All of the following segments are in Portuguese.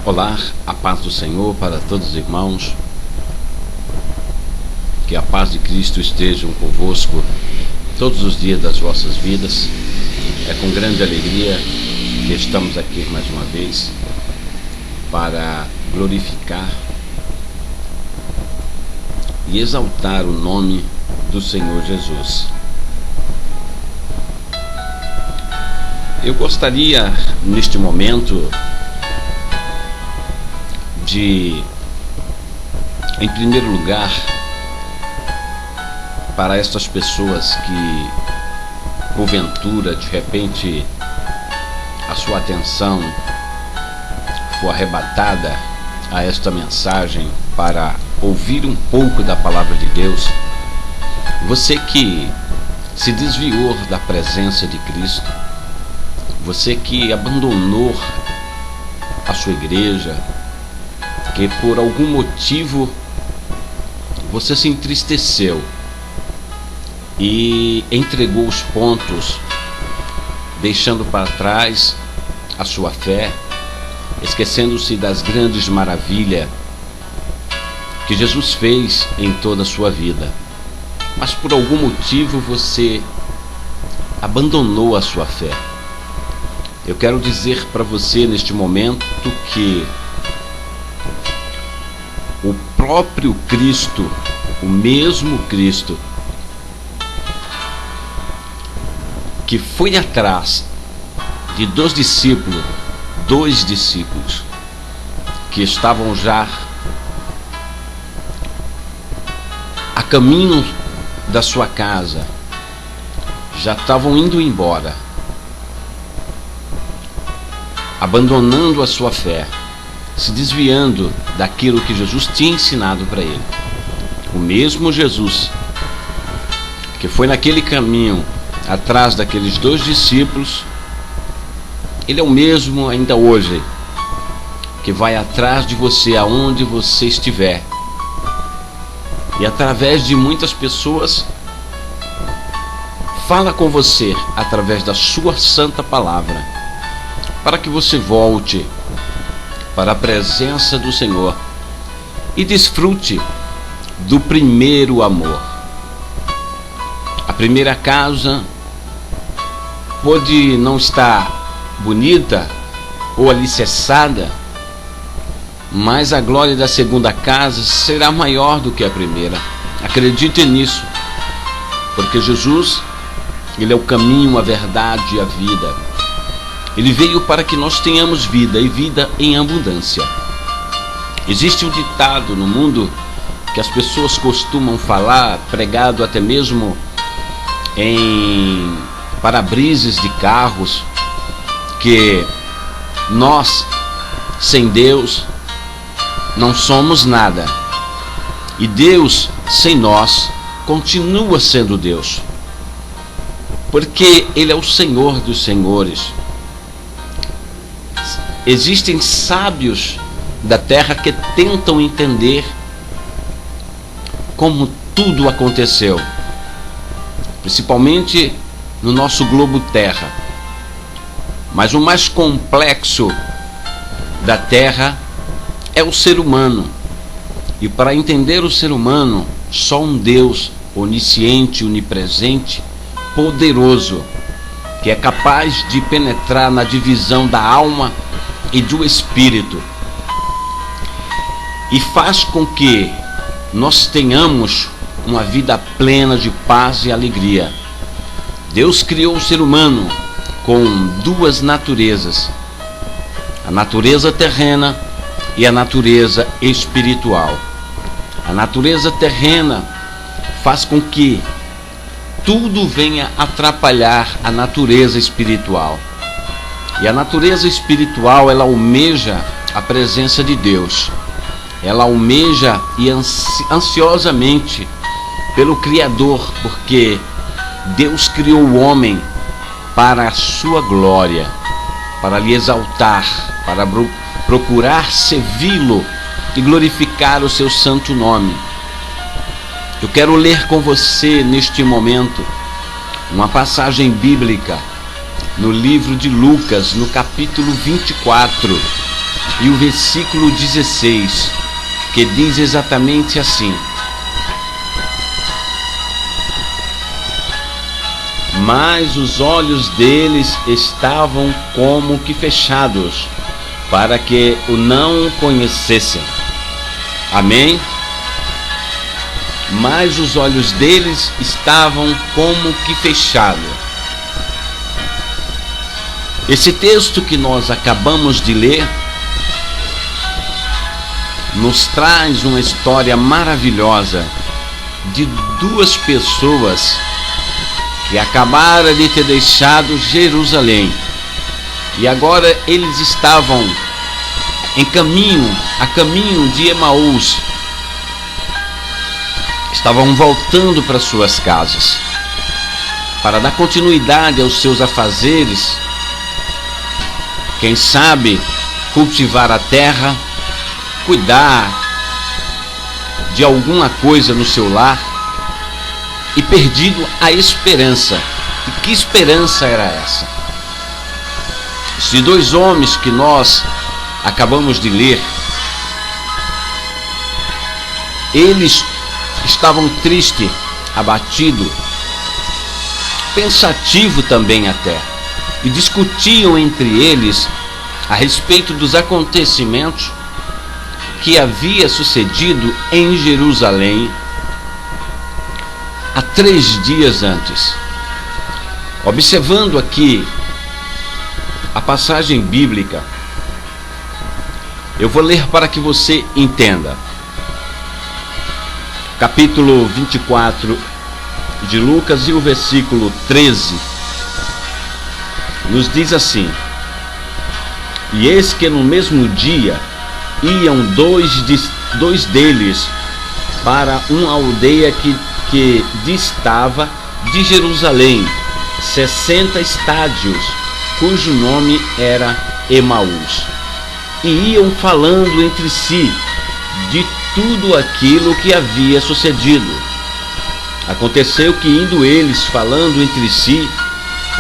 Olá, a paz do Senhor para todos os irmãos. Que a paz de Cristo esteja convosco todos os dias das vossas vidas. É com grande alegria que estamos aqui mais uma vez para glorificar e exaltar o nome do Senhor Jesus. Eu gostaria, neste momento, de, em primeiro lugar, para estas pessoas que, porventura, de repente, a sua atenção for arrebatada a esta mensagem para ouvir um pouco da palavra de Deus, você que se desviou da presença de Cristo, você que abandonou a sua igreja, que por algum motivo você se entristeceu e entregou os pontos, deixando para trás a sua fé, esquecendo-se das grandes maravilhas que Jesus fez em toda a sua vida. Mas por algum motivo você abandonou a sua fé. Eu quero dizer para você neste momento que o próprio Cristo, o mesmo Cristo, que foi atrás de dois discípulos que estavam já a caminho da sua casa, já estavam indo embora, abandonando a sua fé, se desviando daquilo que Jesus tinha ensinado para ele. O mesmo Jesus que foi naquele caminho atrás daqueles dois discípulos, ele é o mesmo ainda hoje que vai atrás de você aonde você estiver, e através de muitas pessoas fala com você através da sua santa palavra, para que você volte para a presença do Senhor e desfrute do primeiro amor. A primeira casa pode não estar bonita ou alicerçada, mas a glória da segunda casa será maior do que a primeira. Acredite nisso, porque Jesus, ele é o caminho, a verdade e a vida. Ele veio para que nós tenhamos vida, e vida em abundância. Existe um ditado no mundo que as pessoas costumam falar, pregado até mesmo em para-brises de carros, que nós, sem Deus, não somos nada, e Deus, sem nós, continua sendo Deus, porque Ele é o Senhor dos senhores. Existem sábios da terra que tentam entender como tudo aconteceu, principalmente no nosso globo terra. Mas o mais complexo da terra é o ser humano. E para entender o ser humano, só um Deus onisciente, onipresente, poderoso, que é capaz de penetrar na divisão da alma e do espírito, e faz com que nós tenhamos uma vida plena de paz e alegria. Deus criou o ser humano com duas naturezas, a natureza terrena e a natureza espiritual. A natureza terrena faz com que tudo venha atrapalhar a natureza espiritual. E a natureza espiritual, ela almeja a presença de Deus. Ela almeja e ansiosamente pelo Criador, porque Deus criou o homem para a sua glória, para lhe exaltar, para procurar servi-lo e glorificar o seu santo nome. Eu quero ler com você neste momento uma passagem bíblica no livro de Lucas, no capítulo 24, e o versículo 16, que diz exatamente assim: mas os olhos deles estavam como que fechados, para que o não conhecessem. Amém? Mas os olhos deles estavam como que fechados. Esse texto que nós acabamos de ler nos traz uma história maravilhosa de duas pessoas que acabaram de ter deixado Jerusalém e agora eles estavam a caminho de Emaús. Estavam voltando para suas casas para dar continuidade aos seus afazeres, quem sabe cultivar a terra, cuidar de alguma coisa no seu lar, e perdido a esperança. E que esperança era essa? Esses dois homens que nós acabamos de ler, eles estavam tristes, abatidos, pensativos também até, e discutiam entre eles a respeito dos acontecimentos que havia sucedido em Jerusalém há 3 dias antes. Observando aqui a passagem bíblica, eu vou ler para que você entenda. Capítulo 24 de Lucas e o versículo 13 nos diz assim: e eis que no mesmo dia iam dois deles para uma aldeia que distava de Jerusalém 60 estádios, cujo nome era Emaús, e iam falando entre si de tudo aquilo que havia sucedido. Aconteceu que, indo eles falando entre si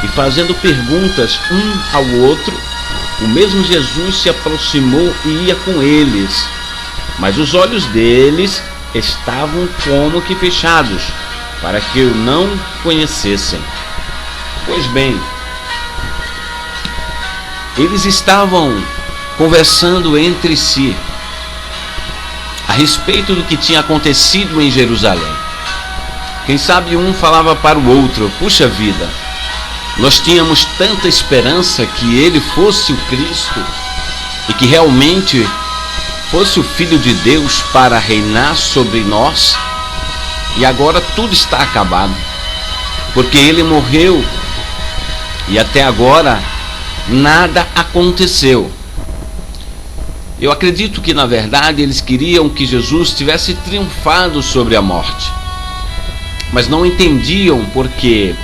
e fazendo perguntas um ao outro, o mesmo Jesus se aproximou e ia com eles, mas os olhos deles estavam como que fechados, para que o não conhecessem. Pois bem, eles estavam conversando entre si a respeito do que tinha acontecido em Jerusalém. Quem sabe um falava para o outro: puxa vida, nós tínhamos tanta esperança que ele fosse o Cristo e que realmente fosse o Filho de Deus para reinar sobre nós, e agora tudo está acabado, porque ele morreu e até agora nada aconteceu. Eu acredito que, na verdade, eles queriam que Jesus tivesse triunfado sobre a morte, mas não entendiam porque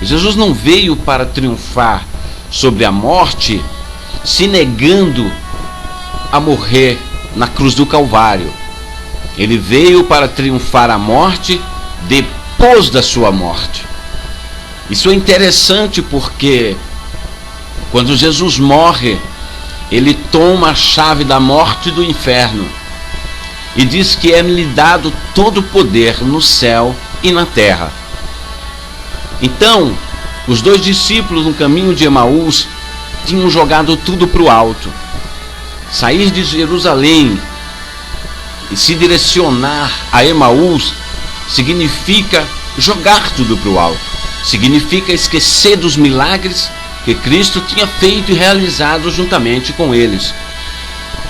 Jesus não veio para triunfar sobre a morte se negando a morrer na cruz do Calvário. Ele veio para triunfar a morte depois da sua morte. Isso é interessante porque quando Jesus morre, ele toma a chave da morte e do inferno e diz que é-lhe dado todo o poder no céu e na terra. Então, os dois discípulos no caminho de Emaús tinham jogado tudo para o alto. Sair de Jerusalém e se direcionar a Emaús significa jogar tudo para o alto. Significa esquecer dos milagres que Cristo tinha feito e realizado juntamente com eles.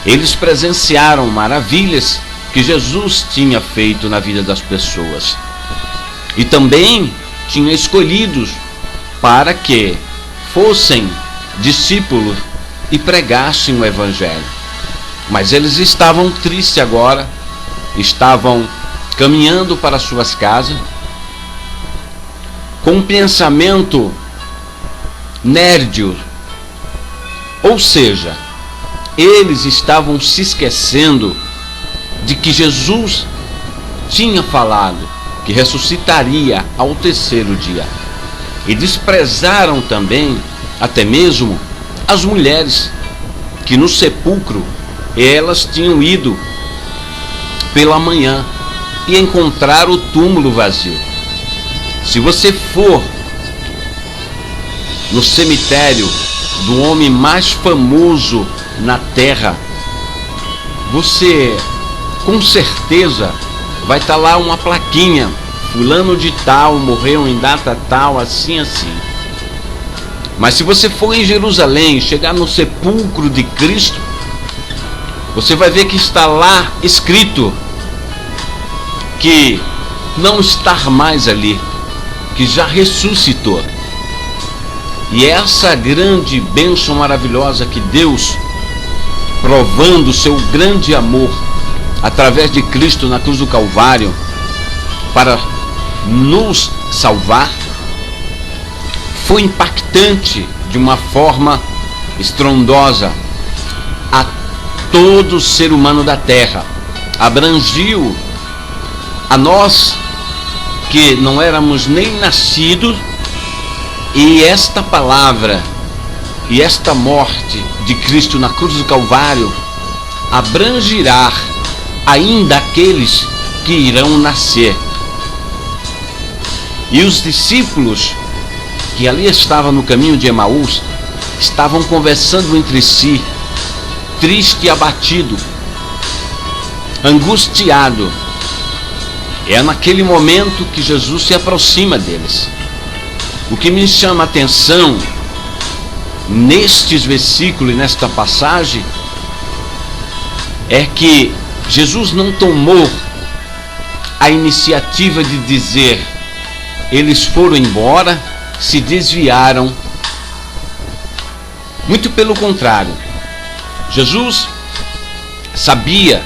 Eles presenciaram maravilhas que Jesus tinha feito na vida das pessoas. E também tinha escolhidos para que fossem discípulos e pregassem o Evangelho. Mas eles estavam tristes agora, estavam caminhando para suas casas, com um pensamento nérdio, ou seja, eles estavam se esquecendo de que Jesus tinha falado que ressuscitaria ao 3º dia, e desprezaram também até mesmo as mulheres que no sepulcro elas tinham ido pela manhã e encontraram o túmulo vazio. Se você for no cemitério do homem mais famoso na terra, você com certeza vai estar lá uma plaquinha: fulano de tal morreu em data tal, assim, assim. Mas se você for em Jerusalém, chegar no sepulcro de Cristo, você vai ver que está lá escrito que não está mais ali, que já ressuscitou. E essa grande bênção maravilhosa que Deus, provando o seu grande amor através de Cristo na cruz do Calvário para nos salvar, foi impactante de uma forma estrondosa a todo ser humano da terra. Abrangiu a nós que não éramos nem nascidos, e esta palavra e esta morte de Cristo na cruz do Calvário abrangirá ainda aqueles que irão nascer. E os discípulos que ali estavam no caminho de Emaús estavam conversando entre si, triste e abatido, angustiado. É naquele momento que Jesus se aproxima deles. O que me chama a atenção nestes versículos e nesta passagem é que Jesus não tomou a iniciativa de dizer: eles foram embora, se desviaram. Muito pelo contrário, Jesus sabia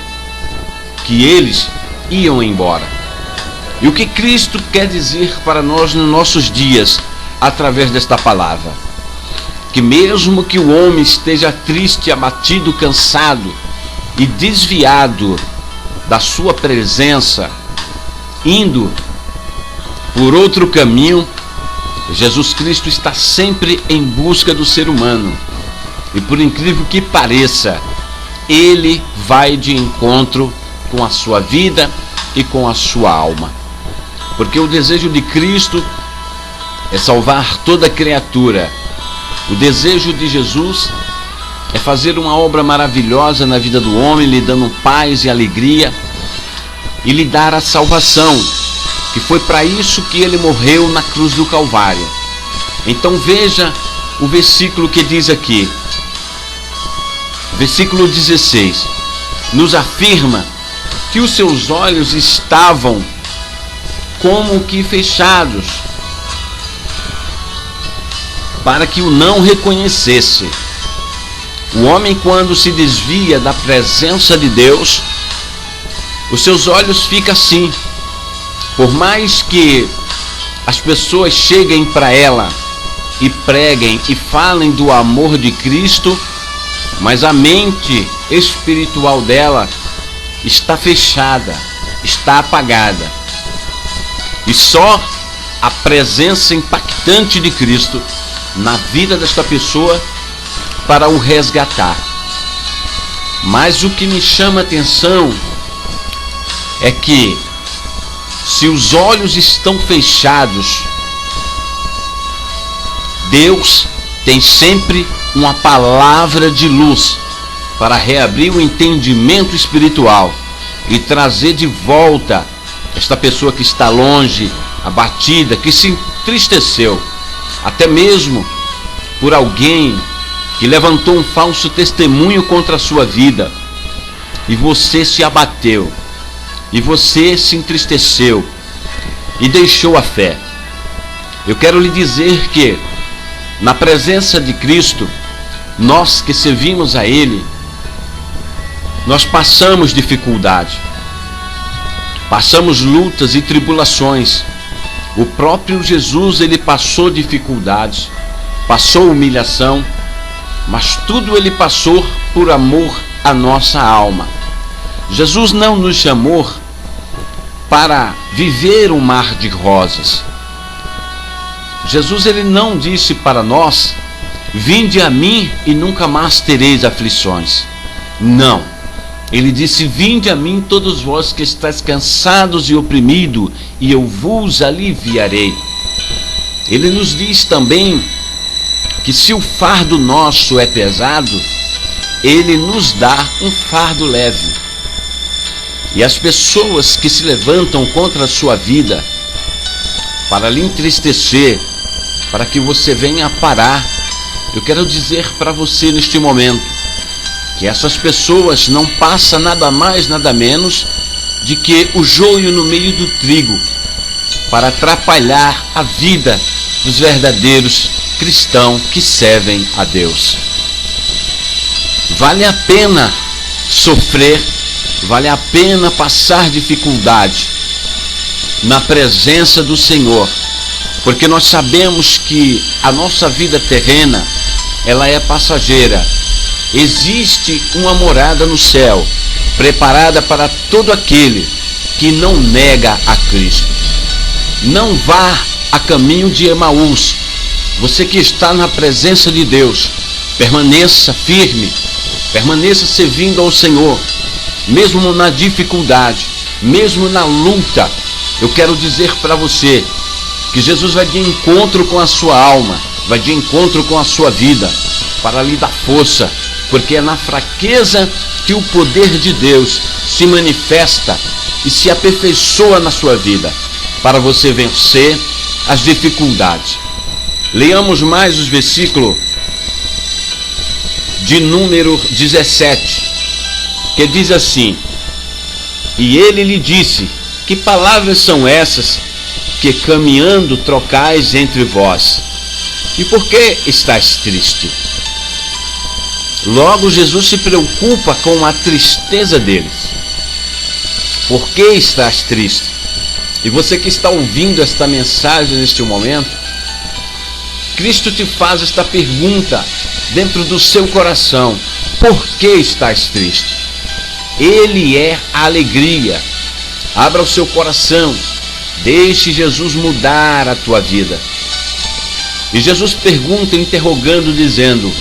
que eles iam embora. E o que Cristo quer dizer para nós nos nossos dias através desta palavra? Que mesmo que o homem esteja triste, abatido, cansado e desviado da sua presença, indo por outro caminho, Jesus Cristo está sempre em busca do ser humano. E por incrível que pareça, Ele vai de encontro com a sua vida e com a sua alma. Porque o desejo de Cristo é salvar toda criatura. O desejo de Jesus é fazer uma obra maravilhosa na vida do homem, lhe dando paz e alegria, e lhe dar a salvação, que foi para isso que ele morreu na cruz do Calvário. Então veja o versículo que diz aqui, versículo 16, nos afirma que os seus olhos estavam como que fechados, para que o não reconhecesse. O homem, quando se desvia da presença de Deus, os seus olhos ficam assim. Por mais que as pessoas cheguem para ela e preguem e falem do amor de Cristo, mas a mente espiritual dela está fechada, está apagada. E só a presença impactante de Cristo na vida desta pessoa para o resgatar. Mas o que me chama a atenção é que se os olhos estão fechados, Deus tem sempre uma palavra de luz para reabrir o entendimento espiritual e trazer de volta esta pessoa que está longe, abatida, que se entristeceu, até mesmo por alguém que levantou um falso testemunho contra a sua vida, e você se abateu, e você se entristeceu e deixou a fé. Eu quero lhe dizer que na presença de Cristo, nós que servimos a Ele, nós passamos dificuldade, passamos lutas e tribulações. O próprio Jesus, ele passou dificuldades, passou humilhação, mas tudo ele passou por amor à nossa alma. Jesus não nos chamou para viver um mar de rosas. Jesus, ele não disse para nós: vinde a mim e nunca mais tereis aflições. Não. Ele disse: vinde a mim todos vós que estáis cansados e oprimidos, e eu vos aliviarei. Ele nos diz também que se o fardo nosso é pesado, Ele nos dá um fardo leve. E as pessoas que se levantam contra a sua vida para lhe entristecer, para que você venha parar, eu quero dizer para você neste momento que essas pessoas não passam nada mais, nada menos de que o joio no meio do trigo, para atrapalhar a vida dos verdadeiros cristãos que servem a Deus. Vale a pena sofrer, vale a pena passar dificuldade na presença do Senhor, porque nós sabemos que a nossa vida terrena, ela é passageira. Existe uma morada no céu, preparada para todo aquele que não nega a Cristo. Não vá a caminho de Emaús. Você que está na presença de Deus, permaneça firme, permaneça servindo ao Senhor, mesmo na dificuldade, mesmo na luta. Eu quero dizer para você que Jesus vai de encontro com a sua alma, vai de encontro com a sua vida, para lhe dar força, porque é na fraqueza que o poder de Deus se manifesta e se aperfeiçoa na sua vida, para você vencer as dificuldades. Leamos mais os versículos de número 17, que diz assim: e ele lhe disse: que palavras são essas que caminhando trocais entre vós? E por que estáis triste? Logo Jesus se preocupa com a tristeza deles. Por que estás triste? E você que está ouvindo esta mensagem neste momento, Cristo te faz esta pergunta dentro do seu coração: por que estás triste? Ele é a alegria. Abra o seu coração, deixe Jesus mudar a tua vida. E Jesus pergunta, interrogando, dizendo: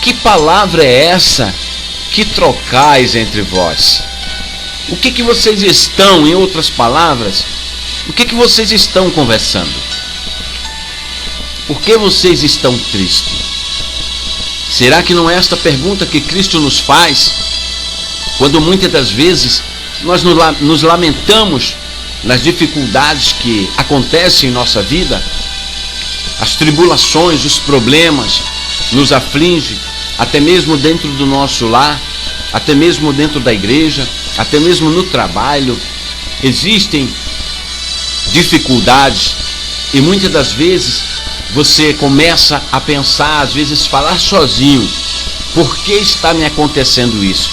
que palavra é essa que trocais entre vós? O que vocês estão, em outras palavras, o que vocês estão conversando? Por que vocês estão tristes? Será que não é esta pergunta que Cristo nos faz, quando muitas das vezes nós nos lamentamos nas dificuldades que acontecem em nossa vida? As tribulações, os problemas nos afligem, até mesmo dentro do nosso lar, até mesmo dentro da igreja, até mesmo no trabalho. Existem dificuldades e muitas das vezes você começa a pensar, às vezes falar sozinho: por que está me acontecendo isso?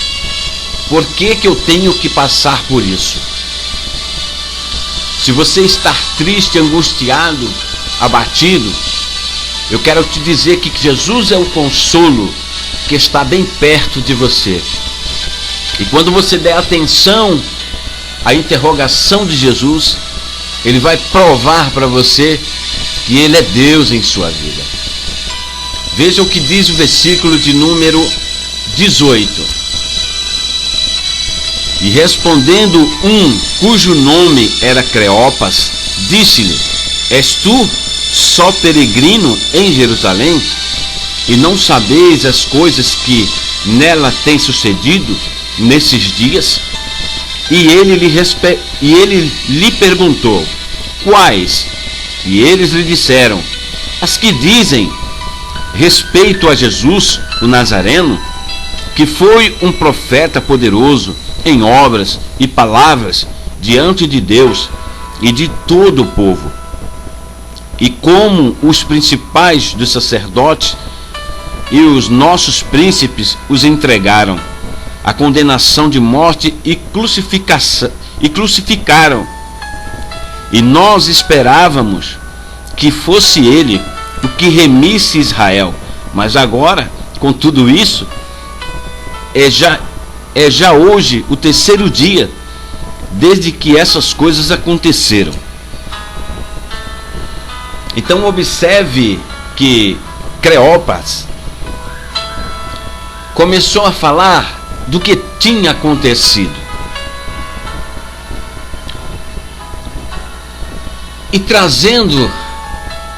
Por que eu tenho que passar por isso? Se você está triste, angustiado, abatido, eu quero te dizer que Jesus é o consolo que está bem perto de você. E quando você der atenção à interrogação de Jesus, Ele vai provar para você que Ele é Deus em sua vida. Veja o que diz o versículo de número 18. E respondendo um cujo nome era Cleopas, disse-lhe: és tu só peregrino em Jerusalém, e não sabeis as coisas que nela têm sucedido nesses dias? E ele lhe perguntou: quais? E eles lhe disseram: as que dizem respeito a Jesus, o Nazareno, que foi um profeta poderoso em obras e palavras diante de Deus e de todo o povo. E como os principais dos sacerdotes e os nossos príncipes os entregaram à condenação de morte e crucificaram. E nós esperávamos que fosse ele o que remisse Israel. Mas agora, com tudo isso, é já hoje o terceiro dia desde que essas coisas aconteceram. Então observe que Cleopas começou a falar do que tinha acontecido. E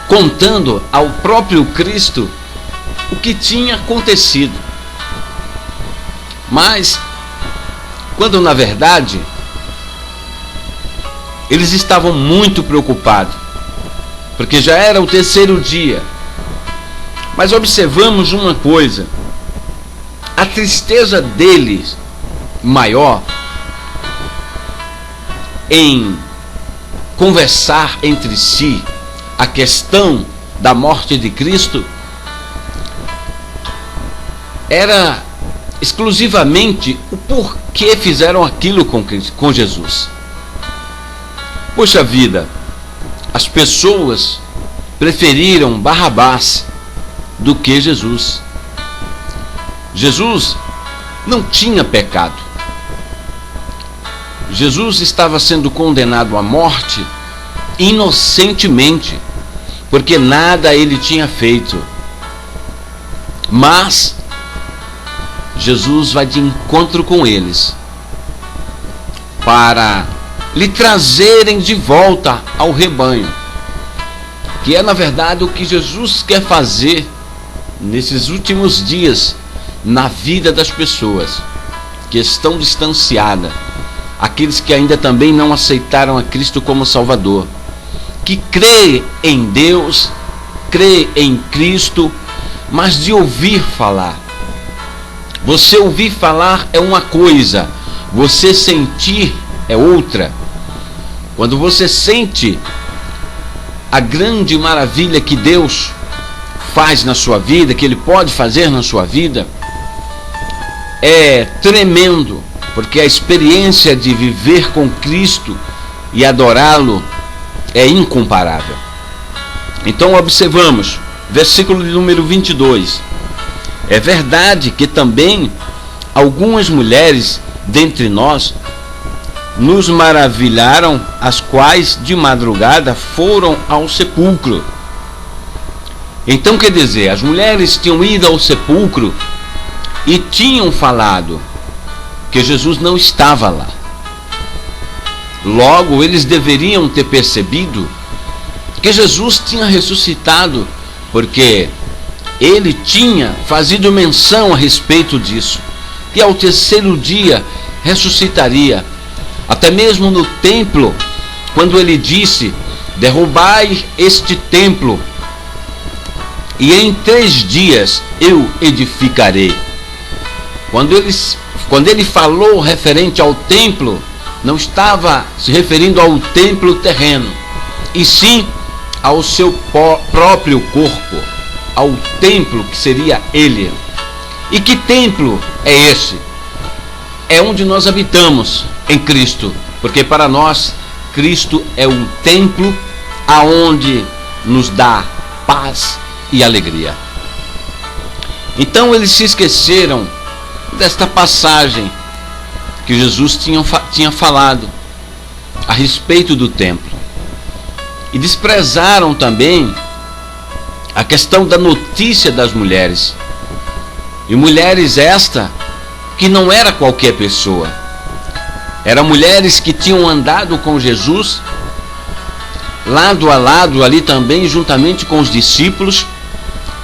contando ao próprio Cristo o que tinha acontecido. Mas, quando na verdade, eles estavam muito preocupados, porque já era o terceiro dia. Mas observamos uma coisa: a tristeza deles maior em conversar entre si a questão da morte de Cristo era exclusivamente o porquê fizeram aquilo com Jesus. Poxa vida, as pessoas preferiram Barrabás do que Jesus. Jesus não tinha pecado. Jesus estava sendo condenado à morte inocentemente, porque nada ele tinha feito. Mas Jesus vai de encontro com eles para lhe trazerem de volta ao rebanho, que é na verdade o que Jesus quer fazer nesses últimos dias na vida das pessoas que estão distanciadas, aqueles que ainda também não aceitaram a Cristo como Salvador, que crê em Deus, crê em Cristo, mas de ouvir falar. Você ouvir falar é uma coisa, você sentir é outra. Quando você sente a grande maravilha que Deus faz na sua vida, que Ele pode fazer na sua vida, é tremendo, porque a experiência de viver com Cristo e adorá-lo é incomparável. Então observamos, versículo de número 22. É verdade que também algumas mulheres dentre nós nos maravilharam, as quais de madrugada foram ao sepulcro. Então quer dizer, as mulheres tinham ido ao sepulcro e tinham falado que Jesus não estava lá. Logo, eles deveriam ter percebido que Jesus tinha ressuscitado, porque ele tinha fazido menção a respeito disso, que ao terceiro dia ressuscitaria. Até mesmo no templo, quando ele disse: derrubai este templo, e em 3 dias eu edificarei. Quando ele falou referente ao templo, não estava se referindo ao templo terreno, e sim ao seu próprio corpo, ao templo que seria ele. E que templo é esse? É onde nós habitamos em Cristo, porque para nós Cristo é um templo aonde nos dá paz e alegria. Então eles se esqueceram desta passagem que Jesus tinha falado a respeito do templo, e desprezaram também a questão da notícia das mulheres. E mulheres esta que não era qualquer pessoa, eram mulheres que tinham andado com Jesus lado a lado ali também, juntamente com os discípulos,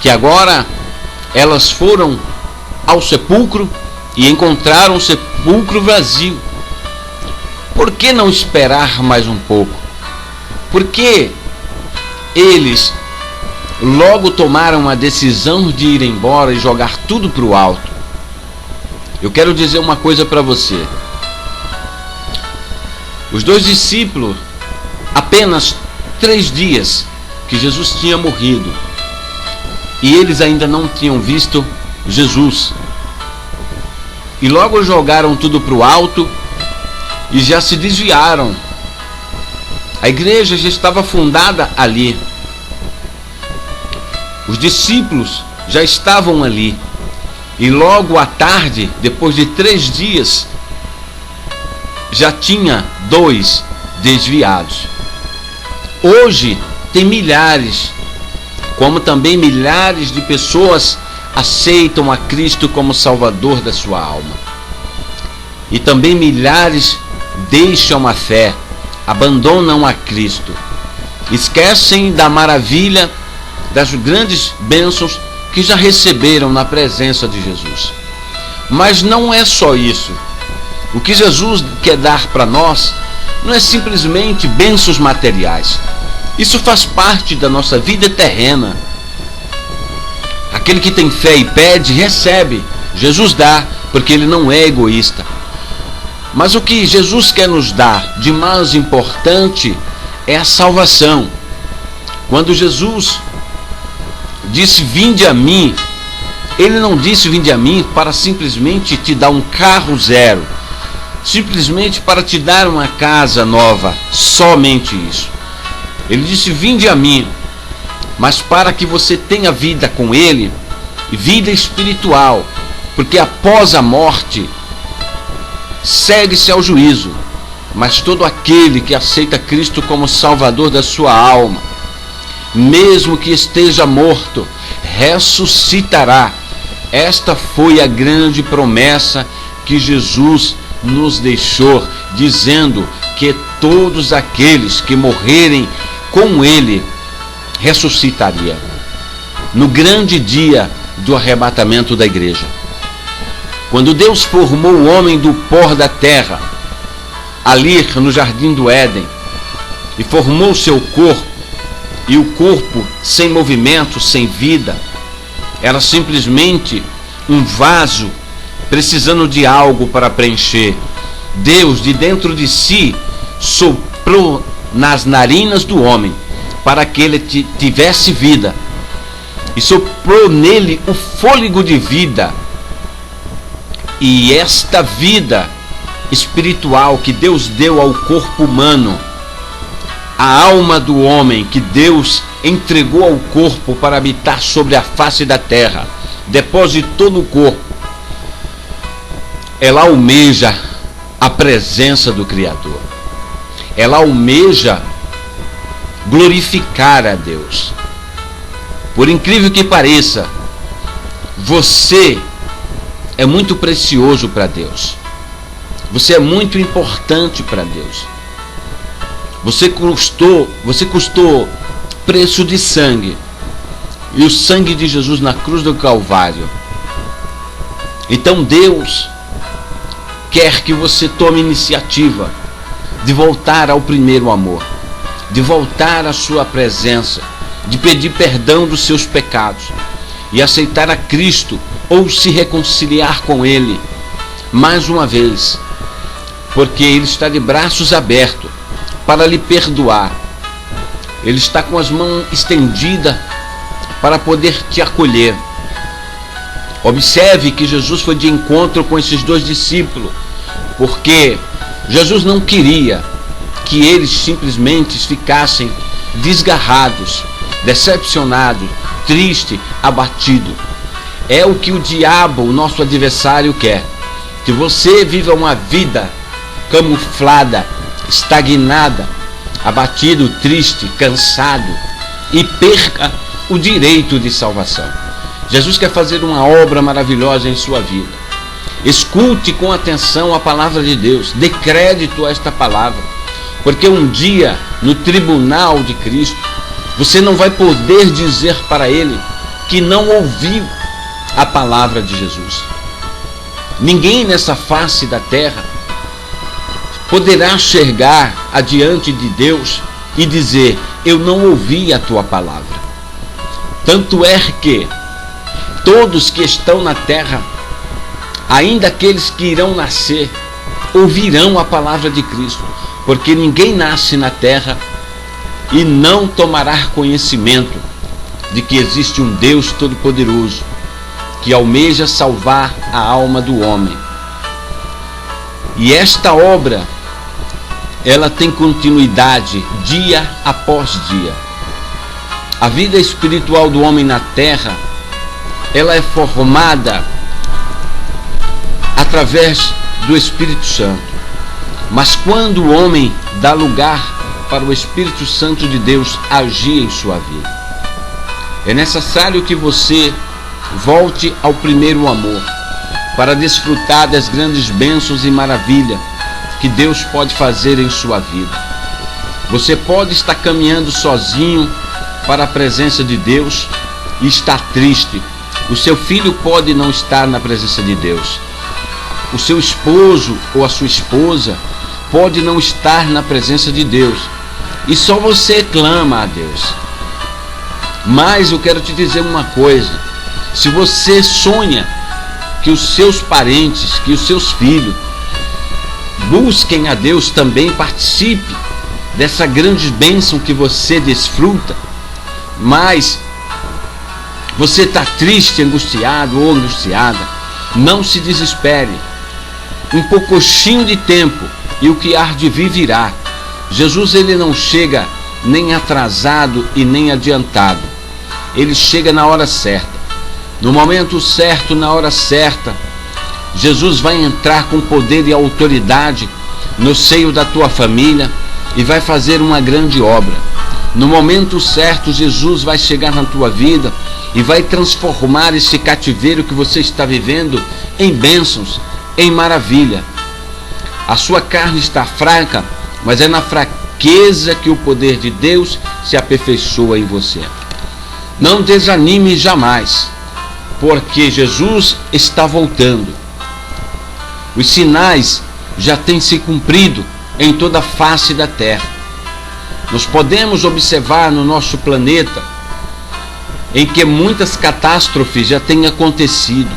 que agora elas foram ao sepulcro e encontraram o sepulcro vazio. Por que não esperar mais um pouco? Por que eles logo tomaram a decisão de ir embora e jogar tudo para o alto? Eu quero dizer uma coisa para você. Os 2 discípulos, apenas 3 dias que Jesus tinha morrido, e eles ainda não tinham visto Jesus, e logo jogaram tudo para o alto e já se desviaram. A igreja já estava fundada ali, os discípulos já estavam ali, e logo à tarde, depois de 3 dias, já tinha 2 desviados. Hoje tem milhares, como também milhares de pessoas aceitam a Cristo como Salvador da sua alma. e também milhares deixam a fé, abandonam a Cristo, esquecem da maravilha, das grandes bênçãos que já receberam na presença de Jesus. Mas não é só isso. O que Jesus quer dar para nós não é simplesmente bênçãos materiais. Isso faz parte da nossa vida terrena. Aquele que tem fé e pede, recebe. Jesus dá, porque ele não é egoísta. Mas o que Jesus quer nos dar de mais importante é a salvação. Quando Jesus disse: vinde a mim, ele não disse vinde a mim para simplesmente te dar um carro zero, simplesmente para te dar uma casa nova, somente isso. Ele disse: vinde a mim, mas para que você tenha vida com ele, vida espiritual, porque após a morte segue-se ao juízo. Mas todo aquele que aceita Cristo como Salvador da sua alma, mesmo que esteja morto, ressuscitará. Esta foi a grande promessa que Jesus nos deixou, dizendo que todos aqueles que morrerem com ele ressuscitaria no grande dia do arrebatamento da igreja. Quando Deus formou o homem do pó da terra, ali no jardim do Éden, e formou seu corpo, e o corpo sem movimento, sem vida, era simplesmente um vaso precisando de algo para preencher. Deus, de dentro de si, soprou nas narinas do homem para que ele tivesse vida, e soprou nele o fôlego de vida. E esta vida espiritual que Deus deu ao corpo humano, a alma do homem que Deus entregou ao corpo para habitar sobre a face da terra, depositou no corpo, ela almeja a presença do Criador. Ela almeja glorificar a Deus. Por incrível que pareça, você é muito precioso para Deus. Você é muito importante para Deus. Você custou preço de sangue. E o sangue de Jesus na cruz do Calvário. Então Deus quer que você tome iniciativa de voltar ao primeiro amor, de voltar à sua presença, de pedir perdão dos seus pecados e aceitar a Cristo, ou se reconciliar com ele mais uma vez, porque ele está de braços abertos para lhe perdoar. Ele está com as mãos estendidas para poder te acolher. Observe que Jesus foi de encontro com esses dois discípulos, porque Jesus não queria que eles simplesmente ficassem desgarrados, decepcionados, tristes, abatidos. É o que o diabo, o nosso adversário, quer. Que você viva uma vida camuflada, estagnada, abatido, triste, cansado, e perca o direito de salvação. Jesus quer fazer uma obra maravilhosa em sua vida. Escute com atenção a palavra de Deus, dê crédito a esta palavra, porque um dia, no tribunal de Cristo, você não vai poder dizer para ele que não ouviu a palavra de Jesus. Ninguém nessa face da terra poderá chegar adiante de Deus e dizer: eu não ouvi a tua palavra. Tanto é que todos que estão na terra, ainda aqueles que irão nascer, ouvirão a palavra de Cristo, porque ninguém nasce na terra e não tomará conhecimento de que existe um Deus Todo-Poderoso que almeja salvar a alma do homem. E esta obra, ela tem continuidade dia após dia. A vida espiritual do homem na terra, ela é formada através do Espírito Santo. Mas quando o homem dá lugar para o Espírito Santo de Deus agir em sua vida, é necessário que você volte ao primeiro amor. para desfrutar das grandes bênçãos e maravilhas que Deus pode fazer em sua vida. Você pode estar caminhando sozinho para a presença de Deus e estar triste. O seu filho pode não estar na presença de Deus. O seu esposo ou a sua esposa pode não estar na presença de Deus. E só você clama a Deus. Mas eu quero te dizer uma coisa. Se você sonha que os seus parentes, que os seus filhos busquem a Deus também, participe dessa grande bênção que você desfruta, mas você está triste, angustiado ou angustiada, não se desespere. Um pouquinho de tempo e o que há de vir virá. Jesus, ele não chega nem atrasado e nem adiantado. Ele chega na hora certa. No momento certo, na hora certa, Jesus vai entrar com poder e autoridade no seio da tua família e vai fazer uma grande obra. No momento certo, Jesus vai chegar na tua vida e vai transformar esse cativeiro que você está vivendo em bênçãos, em maravilha. A sua carne está fraca, mas é na fraqueza que o poder de Deus se aperfeiçoa em você. Não desanime jamais, porque Jesus está voltando. Os sinais já têm se cumprido em toda a face da terra. Nós podemos observar no nosso planeta em que muitas catástrofes já têm acontecido.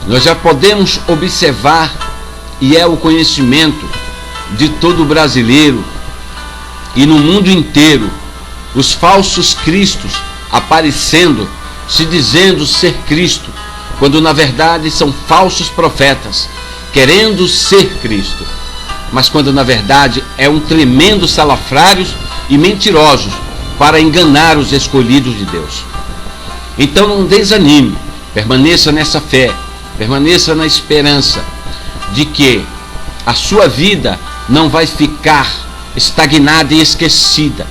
Nós já podemos observar, e é o conhecimento de todo brasileiro e no mundo inteiro, os falsos cristos aparecendo, se dizendo ser Cristo, quando na verdade são falsos profetas, querendo ser Cristo, mas quando na verdade é um tremendo salafrários e mentirosos para enganar os escolhidos de Deus. Então não desanime, permaneça nessa fé, permaneça na esperança de que a sua vida não vai ficar estagnada e esquecida.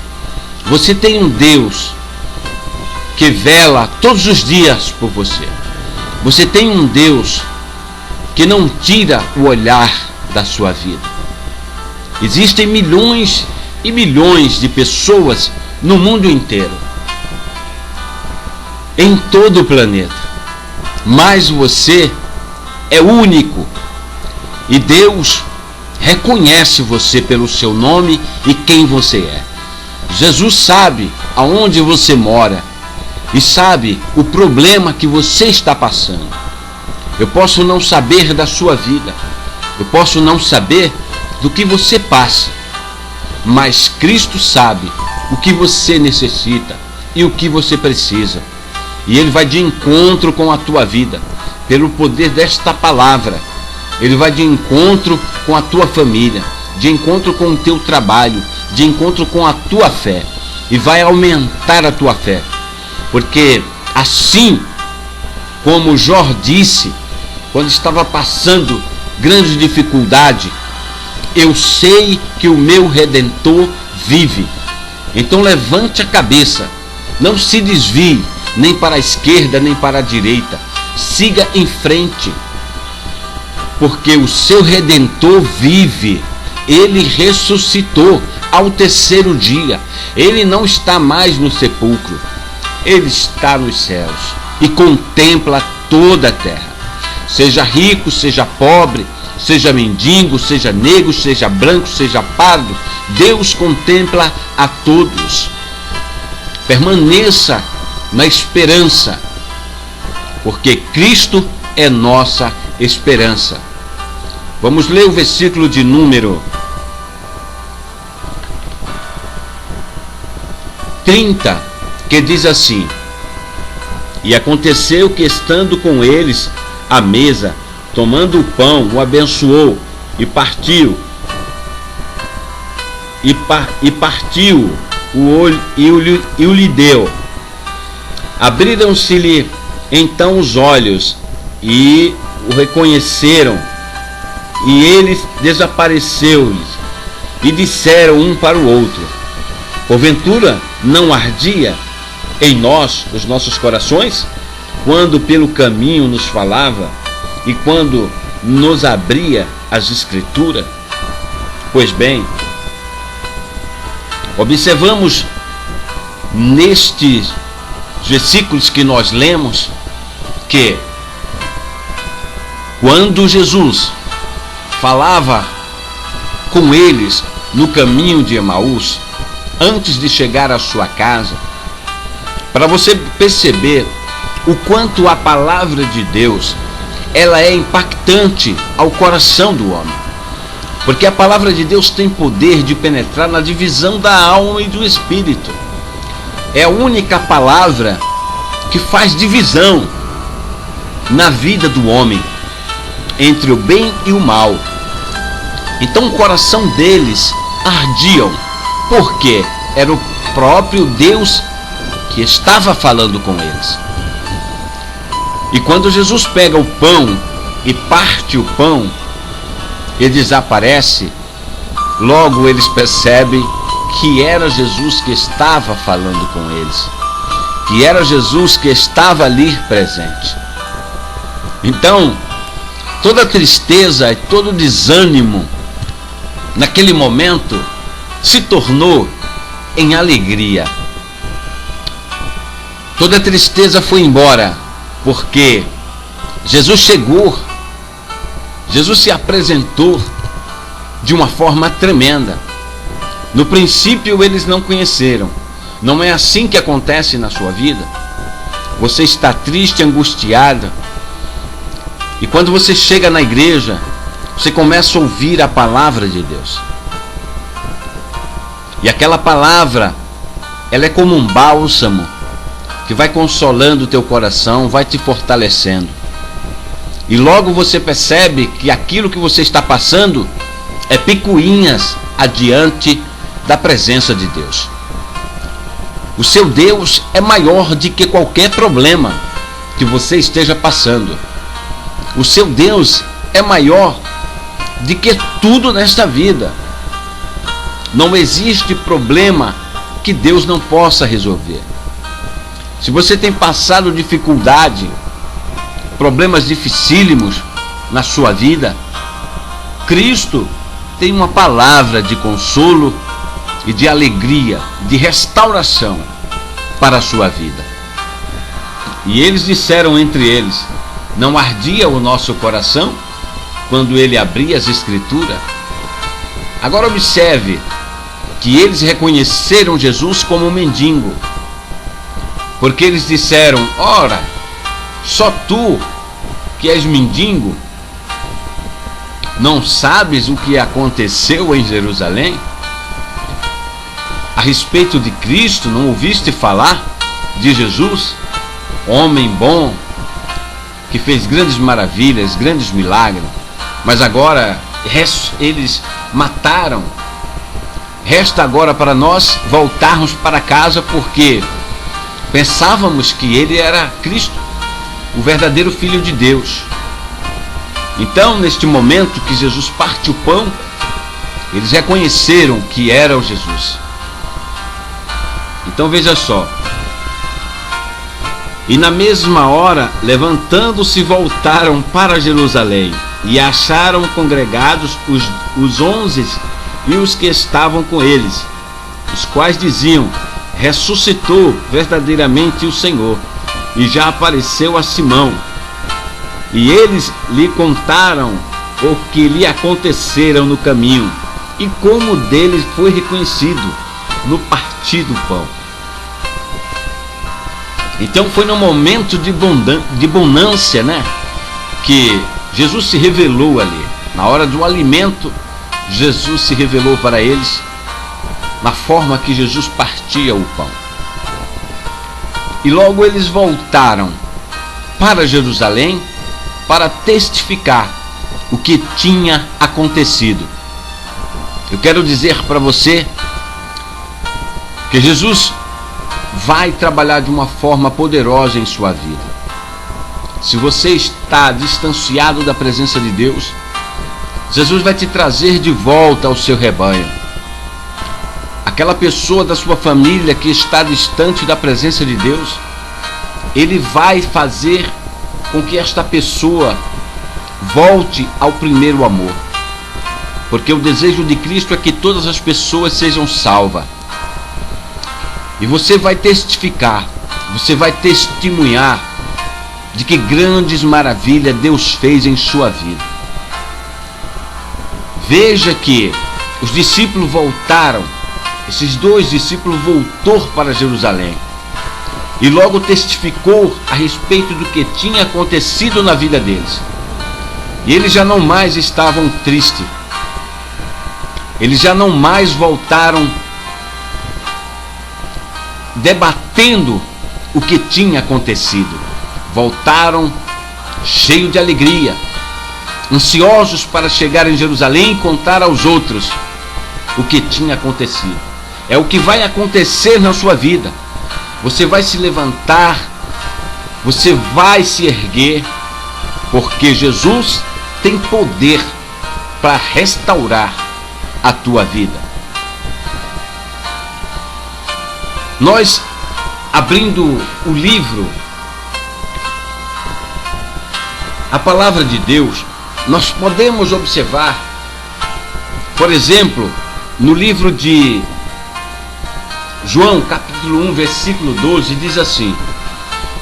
Você tem um Deus que vela todos os dias por você. Você tem um Deus que não tira o olhar da sua vida. Existem milhões e milhões de pessoas no mundo inteiro, em todo o planeta, mas você é único e Deus reconhece você pelo seu nome e quem você é. Jesus sabe aonde você mora e sabe o problema que você está passando. Eu posso não saber da sua vida, eu posso não saber do que você passa, mas Cristo sabe o que você necessita e o que você precisa, e Ele vai de encontro com a tua vida, pelo poder desta palavra. Ele vai de encontro com a tua família, de encontro com o teu trabalho, de encontro com a tua fé, e vai aumentar a tua fé, porque assim como Jó disse, quando estava passando grande dificuldade, eu sei que o meu Redentor vive. Então levante a cabeça, não se desvie nem para a esquerda nem para a direita, siga em frente, porque o seu Redentor vive. Ele ressuscitou ao terceiro dia. Ele não está mais no sepulcro, ele está nos céus e contempla toda a terra. Seja rico, seja pobre, seja mendigo, seja negro, seja branco, seja pardo, Deus contempla a todos. Permaneça na esperança, porque Cristo é nossa esperança. Vamos ler o versículo de número 30, que diz assim: E aconteceu que, estando com eles à mesa, tomando o pão, o abençoou e partiu. E partiu e o lhe deu. Abriram-se-lhe então os olhos e o reconheceram, e ele desapareceu-lhes, e disseram um para o outro: Porventura não ardia em nós os nossos corações, quando pelo caminho nos falava e quando nos abria as Escrituras? Pois bem, observamos nestes versículos que nós lemos que quando Jesus falava com eles no caminho de Emaús, antes de chegar à sua casa, para você perceber o quanto a palavra de Deus ela é impactante ao coração do homem, porque a palavra de Deus tem poder de penetrar na divisão da alma e do espírito. É a única palavra que faz divisão na vida do homem entre o bem e o mal. Então o coração deles ardiam, porque era o próprio Deus que estava falando com eles. E quando Jesus pega o pão e parte o pão e desaparece, logo eles percebem que era Jesus que estava falando com eles, que era Jesus que estava ali presente. Então, toda tristeza e todo desânimo naquele momento se tornou em alegria. Toda tristeza foi embora, porque Jesus chegou, Jesus se apresentou de uma forma tremenda. No princípio eles não conheceram. Não é assim que acontece na sua vida? Você está triste, angustiada, e quando você chega na igreja, você começa a ouvir a palavra de Deus. E aquela palavra, ela é como um bálsamo que vai consolando o teu coração, vai te fortalecendo. E logo você percebe que aquilo que você está passando é picuinhas adiante da presença de Deus. O seu Deus é maior do que qualquer problema que você esteja passando. O seu Deus é maior do que tudo nesta vida. Não existe problema que Deus não possa resolver. Se você tem passado dificuldade, problemas dificílimos na sua vida, Cristo tem uma palavra de consolo e de alegria, de restauração para a sua vida. E eles disseram entre eles: não ardia o nosso coração quando ele abria as Escrituras? Agora observe que eles reconheceram Jesus como um mendigo, porque eles disseram: ora, só tu que és mendigo, não sabes o que aconteceu em Jerusalém? A respeito de Cristo, não ouviste falar de Jesus? Homem bom, que fez grandes maravilhas, grandes milagres, mas agora eles mataram. Resta agora para nós voltarmos para casa, porque pensávamos que ele era Cristo, o verdadeiro Filho de Deus. Então, neste momento que Jesus parte o pão, eles reconheceram que era o Jesus. Então veja só. E na mesma hora, levantando-se, voltaram para Jerusalém, e acharam congregados os 11 e os que estavam com eles, os quais diziam: ressuscitou verdadeiramente o Senhor, e já apareceu a Simão. E eles lhe contaram o que lhe aconteceram no caminho, e como dele foi reconhecido no partir do pão. Então foi no momento de bonança, né, que Jesus se revelou ali. Na hora do alimento, Jesus se revelou para eles na forma que Jesus partia o pão. E logo eles voltaram para Jerusalém para testificar o que tinha acontecido. Eu quero dizer para você que Jesus vai trabalhar de uma forma poderosa em sua vida. Se você está distanciado da presença de Deus, Jesus vai te trazer de volta ao seu rebanho. Aquela pessoa da sua família que está distante da presença de Deus, Ele vai fazer com que esta pessoa volte ao primeiro amor. Porque o desejo de Cristo é que todas as pessoas sejam salvas. E você vai testificar, você vai testemunhar de que grandes maravilhas Deus fez em sua vida. Veja que os discípulos voltaram, esses dois discípulos voltaram para Jerusalém. E logo testificou a respeito do que tinha acontecido na vida deles. E eles já não mais estavam tristes. Eles já não mais voltaram debatendo o que tinha acontecido. Voltaram cheios de alegria, ansiosos para chegar em Jerusalém e contar aos outros o que tinha acontecido. É o que vai acontecer na sua vida. Você vai se levantar, você vai se erguer, porque Jesus tem poder para restaurar a tua vida. Nós, abrindo o livro, a palavra de Deus, nós podemos observar, por exemplo, no livro de João, capítulo 1, versículo 12, diz assim: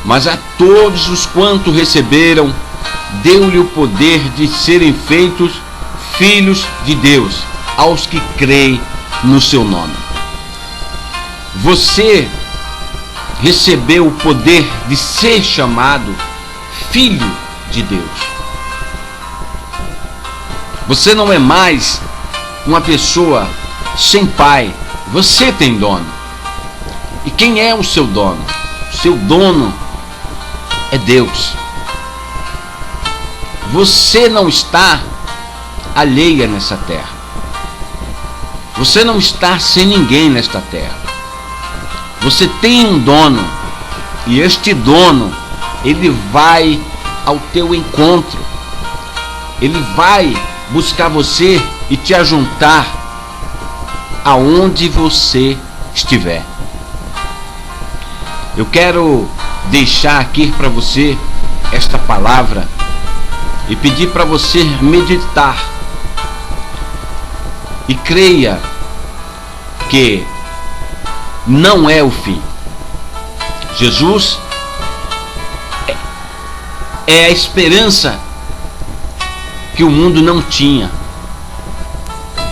mas a todos os quanto receberam, deu-lhe o poder de serem feitos filhos de Deus, aos que creem no seu nome. Você recebeu o poder de ser chamado filho de Deus. Você não é mais uma pessoa sem pai, você tem dono. E quem é o seu dono? O seu dono é Deus. Você não está alheia nessa terra. Você não está sem ninguém nesta terra. Você tem um dono. E este dono, ele vai ao teu encontro. Ele vai buscar você e te ajuntar aonde você estiver. Eu quero deixar aqui para você esta palavra e pedir para você meditar e creia que não é o fim. Jesus é a esperança que o mundo não tinha.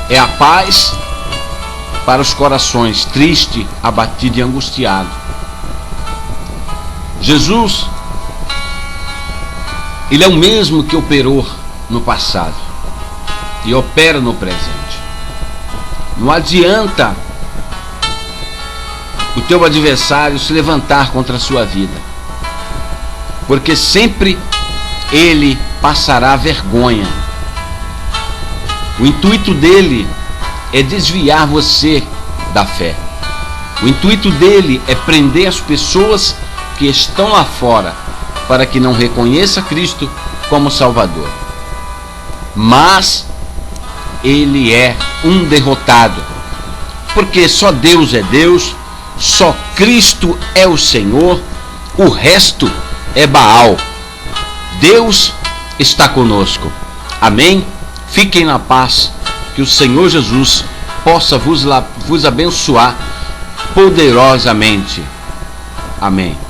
É a paz para os corações tristes, abatidos e angustiados. Jesus, ele é o mesmo que operou no passado e opera no presente. Não adianta o teu adversário se levantar contra a sua vida, porque sempre ele passará vergonha. O intuito dele é desviar você da fé. O intuito dele é prender as pessoas que estão lá fora para que não reconheça Cristo como Salvador. Mas ele é um derrotado, porque só Deus é Deus, só Cristo é o Senhor, o resto é Baal. Deus está conosco. Amém? Fiquem na paz, que o Senhor Jesus possa vos abençoar poderosamente. Amém.